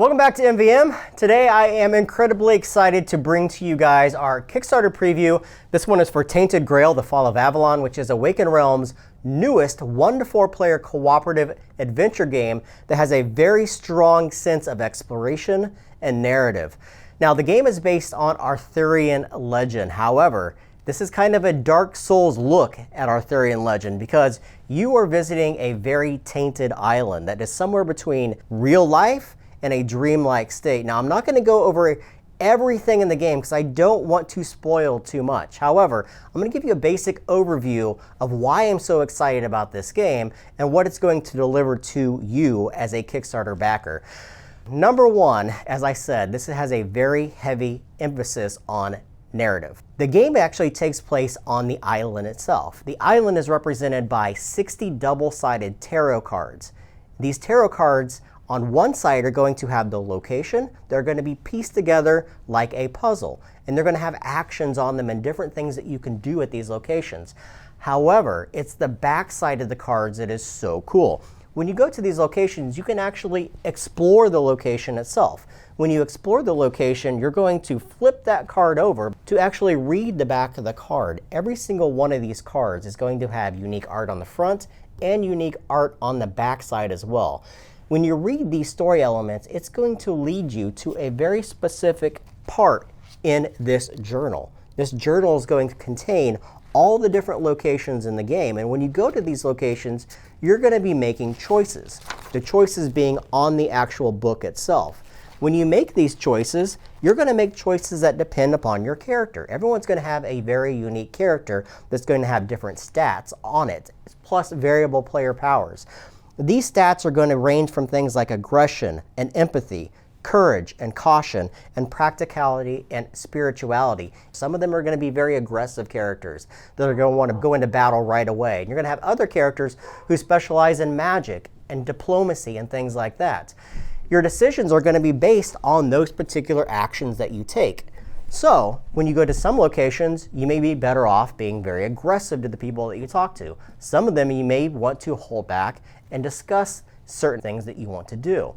Welcome back to MVM. Today I am incredibly excited to bring to you guys our Kickstarter preview. This one is for Tainted Grail, The Fall of Avalon, which is Awaken Realms' newest 1 to 4 player cooperative adventure game that has a very strong sense of exploration and narrative. Now the game is based on Arthurian legend. However, this is kind of a Dark Souls look at Arthurian legend because you are visiting a very tainted island that is somewhere between real life and a dreamlike state. Now, I'm not going to go over everything in the game because I don't want to spoil too much. However, I'm going to give you a basic overview of why I'm so excited about this game and what it's going to deliver to you as a Kickstarter backer. Number one, as I said, this has a very heavy emphasis on narrative. The game actually takes place on the island itself. The island is represented by 60 double-sided tarot cards. These tarot cards on one side are going to have the location. They're going to be pieced together like a puzzle, and they're going to have actions on them and different things that you can do at these locations. However, it's the back side of the cards that is so cool. When you go to these locations, you can actually explore the location itself. When you explore the location, you're going to flip that card over to actually read the back of the card. Every single one of these cards is going to have unique art on the front and unique art on the back side as well. When you read these story elements, it's going to lead you to a very specific part in this journal. This journal is going to contain all the different locations in the game, and when you go to these locations, you're going to be making choices. The choices being on the actual book itself. When you make these choices, you're going to make choices that depend upon your character. Everyone's going to have a very unique character that's going to have different stats on it, plus variable player powers. These stats are going to range from things like aggression and empathy, courage and caution, and practicality and spirituality. Some of them are going to be very aggressive characters that are going to want to go into battle right away. And you're going to have other characters who specialize in magic and diplomacy and things like that. Your decisions are going to be based on those particular actions that you take. So, when you go to some locations, you may be better off being very aggressive to the people that you talk to. Some of them you may want to hold back and discuss certain things that you want to do.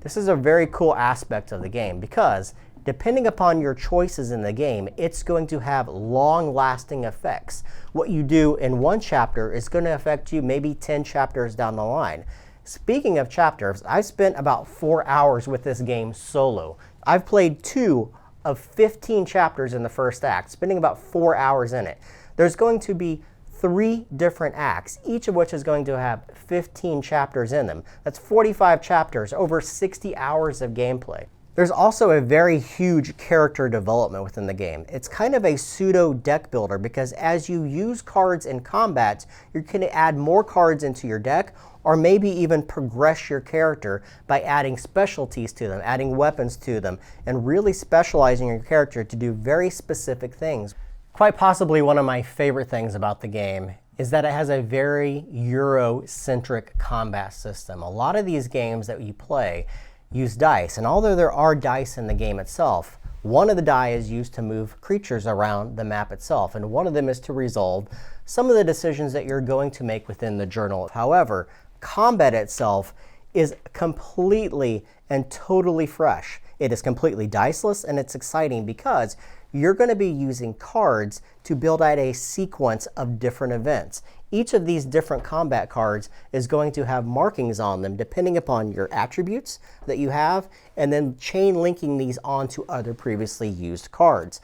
This is a very cool aspect of the game because depending upon your choices in the game, it's going to have long-lasting effects. What you do in one chapter is going to affect you maybe 10 chapters down the line. Speaking of chapters, I've spent about 4 hours with this game solo. I've played 2 of 15 chapters in the first act, spending about 4 hours in it. There's going to be 3 different acts, each of which is going to have 15 chapters in them. That's 45 chapters, over 60 hours of gameplay. There's also a very huge character development within the game. It's kind of a pseudo deck builder because as you use cards in combat, you can add more cards into your deck or maybe even progress your character by adding specialties to them, adding weapons to them, and really specializing your character to do very specific things. Quite possibly one of my favorite things about the game is that it has a very Euro-centric combat system. A lot of these games that you play use dice, and although there are dice in the game itself, one of the die is used to move creatures around the map itself, and one of them is to resolve some of the decisions that you're going to make within the journal. However, combat itself is completely and totally fresh. It is completely diceless, and it's exciting because you're going to be using cards to build out a sequence of different events. Each of these different combat cards is going to have markings on them depending upon your attributes that you have, and then chain linking these onto other previously used cards.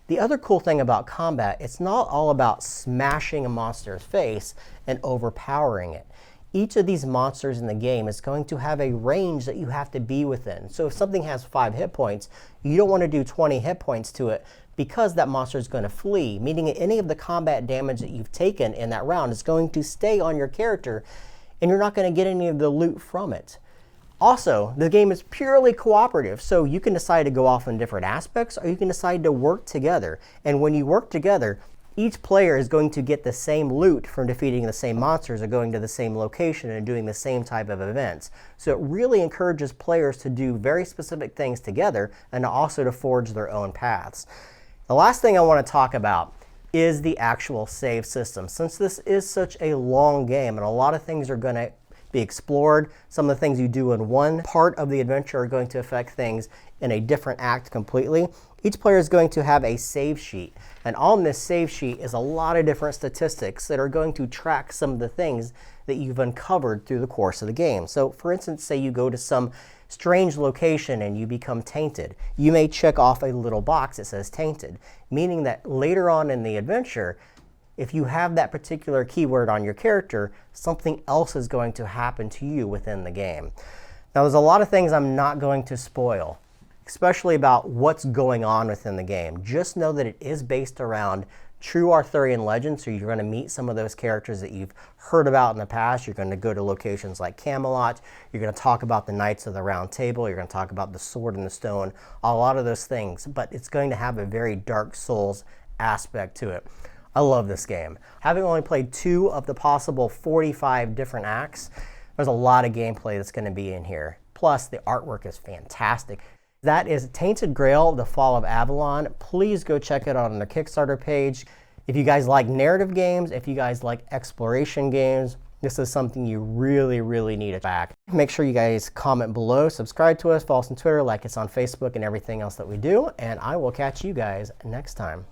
The other cool thing about combat, it's not all about smashing a monster's face and overpowering it. Each of these monsters in the game is going to have a range that you have to be within. So if something has 5 hit points, you don't want to do 20 hit points to it because that monster is going to flee, meaning any of the combat damage that you've taken in that round is going to stay on your character and you're not going to get any of the loot from it. Also, the game is purely cooperative, so you can decide to go off in different aspects or you can decide to work together. And when you work together, each player is going to get the same loot from defeating the same monsters or going to the same location and doing the same type of events. So it really encourages players to do very specific things together and also to forge their own paths. The last thing I want to talk about is the actual save system. Since this is such a long game and a lot of things are going to be explored. Some of the things you do in one part of the adventure are going to affect things in a different act completely. Each player is going to have a save sheet, and on this save sheet is a lot of different statistics that are going to track some of the things that you've uncovered through the course of the game. So for instance, say you go to some strange location and you become tainted. You may check off a little box that says tainted, meaning that later on in the adventure, if you have that particular keyword on your character, something else is going to happen to you within the game. Now, there's a lot of things I'm not going to spoil, especially about what's going on within the game. Just know that it is based around true Arthurian legend, so you're going to meet some of those characters that you've heard about in the past. You're going to go to locations like Camelot. You're going to talk about the Knights of the Round Table. You're going to talk about the Sword and the Stone, a lot of those things, but it's going to have a very Dark Souls aspect to it. I love this game. Having only played 2 of the possible 45 different acts, there's a lot of gameplay that's going to be in here. Plus, the artwork is fantastic. That is Tainted Grail, The Fall of Avalon. Please go check it out on the Kickstarter page. If you guys like narrative games, if you guys like exploration games, this is something you really, really need to back. Make sure you guys comment below, subscribe to us, follow us on Twitter, like us on Facebook, and everything else that we do. And I will catch you guys next time.